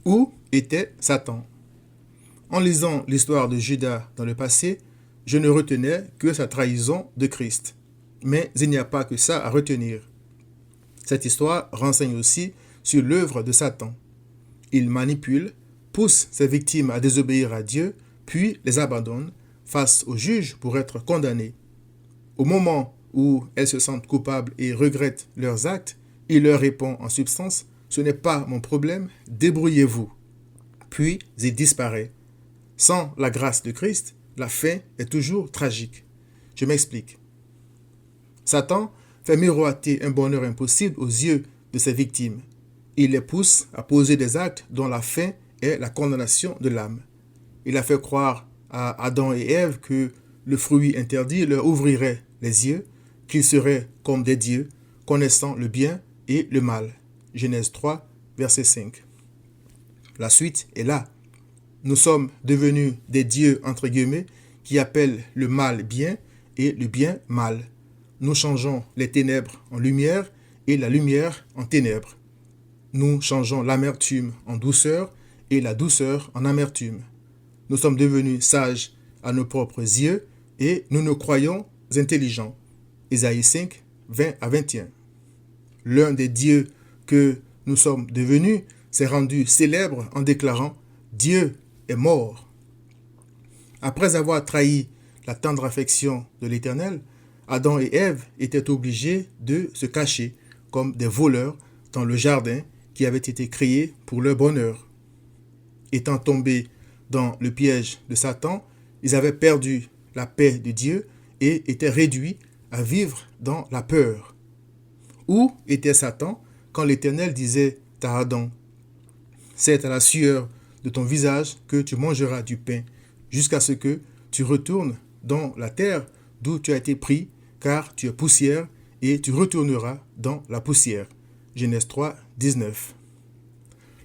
Où était Satan? En lisant l'histoire de Judas dans le passé, je ne retenais que sa trahison de Christ. Mais il n'y a pas que ça à retenir. Cette histoire renseigne aussi sur l'œuvre de Satan. Il manipule, pousse ses victimes à désobéir à Dieu, puis les abandonne face au juge pour être condamnées. Au moment où elles se sentent coupables et regrettent leurs actes, il leur répond en substance: ce n'est pas mon problème, débrouillez-vous. Puis il disparaît. Sans la grâce de Christ, la fin est toujours tragique. Je m'explique. Satan fait miroiter un bonheur impossible aux yeux de ses victimes. Il les pousse à poser des actes dont la fin est la condamnation de l'âme. Il a fait croire à Adam et Ève que le fruit interdit leur ouvrirait les yeux, qu'ils seraient comme des dieux, connaissant le bien et le mal. Genèse 3, verset 5. La suite est là. Nous sommes devenus des dieux, entre guillemets, qui appellent le mal bien et le bien mal. Nous changeons les ténèbres en lumière et la lumière en ténèbres. Nous changeons l'amertume en douceur et la douceur en amertume. Nous sommes devenus sages à nos propres yeux et nous nous croyons intelligents. Ésaïe 5, 20 à 21. L'un des dieux que nous sommes devenus s'est rendu célèbre en déclarant: Dieu est mort. Après avoir trahi la tendre affection de l'Éternel, Adam et Ève étaient obligés de se cacher comme des voleurs dans le jardin qui avait été créé pour leur bonheur. Étant tombés dans le piège de Satan, ils avaient perdu la paix de Dieu et étaient réduits à vivre dans la peur. Où était Satan quand l'Éternel disait à Adam: c'est à la sueur de ton visage que tu mangeras du pain, jusqu'à ce que tu retournes dans la terre d'où tu as été pris, car tu es poussière, et tu retourneras dans la poussière. Genèse 3, 19.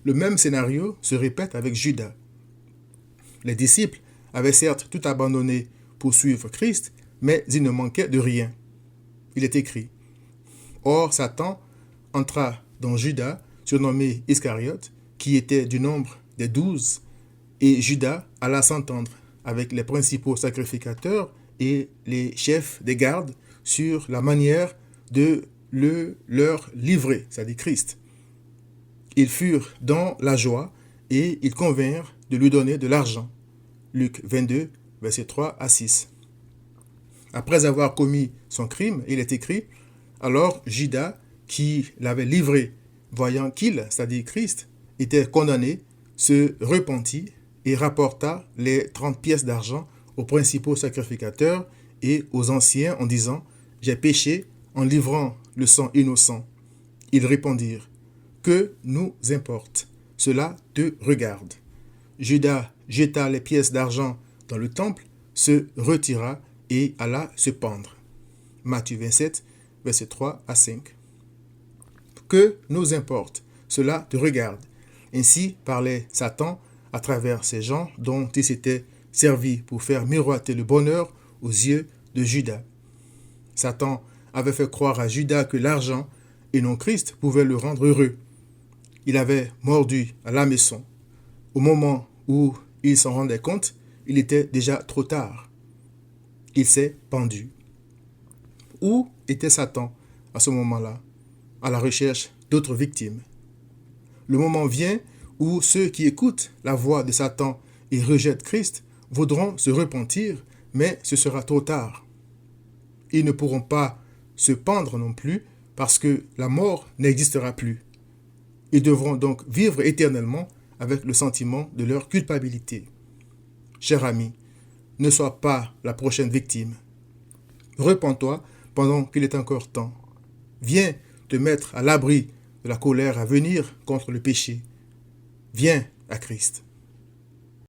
Le même scénario se répète avec Judas. Les disciples avaient certes tout abandonné pour suivre Christ, mais il ne manquait de rien. Il est écrit: Or Satan entra dans Judas, surnommé Iscariote, qui était du nombre des 12, et Judas alla s'entendre avec les principaux sacrificateurs et les chefs des gardes sur la manière de leur livrer, c'est-à-dire Christ. Ils furent dans la joie et ils convinrent de lui donner de l'argent. Luc 22, versets 3 à 6. Après avoir commis son crime, il est écrit: alors Judas, qui l'avait livré, voyant qu'il, c'est-à-dire Christ, était condamné, se repentit et rapporta les 30 pièces d'argent aux principaux sacrificateurs et aux anciens en disant: j'ai péché en livrant le sang innocent. Ils répondirent: que nous importe, cela te regarde. Judas jeta les pièces d'argent dans le temple, se retira et alla se pendre. Matthieu 27, versets 3 à 5. Que nous importe, cela te regarde. Ainsi parlait Satan à travers ces gens dont il s'était servi pour faire miroiter le bonheur aux yeux de Judas. Satan avait fait croire à Judas que l'argent et non Christ pouvait le rendre heureux. Il avait mordu à l'hameçon. Au moment où il s'en rendait compte, il était déjà trop tard. Il s'est pendu. Où était Satan à ce moment-là, à la recherche d'autres victimes? Le moment vient où ceux qui écoutent la voix de Satan et rejettent Christ voudront se repentir, mais ce sera trop tard. Ils ne pourront pas se pendre non plus parce que la mort n'existera plus. Ils devront donc vivre éternellement avec le sentiment de leur culpabilité. Cher ami, ne sois pas la prochaine victime. Repens-toi pendant qu'il est encore temps. Viens te mettre à l'abri de la colère à venir contre le péché. Viens à Christ.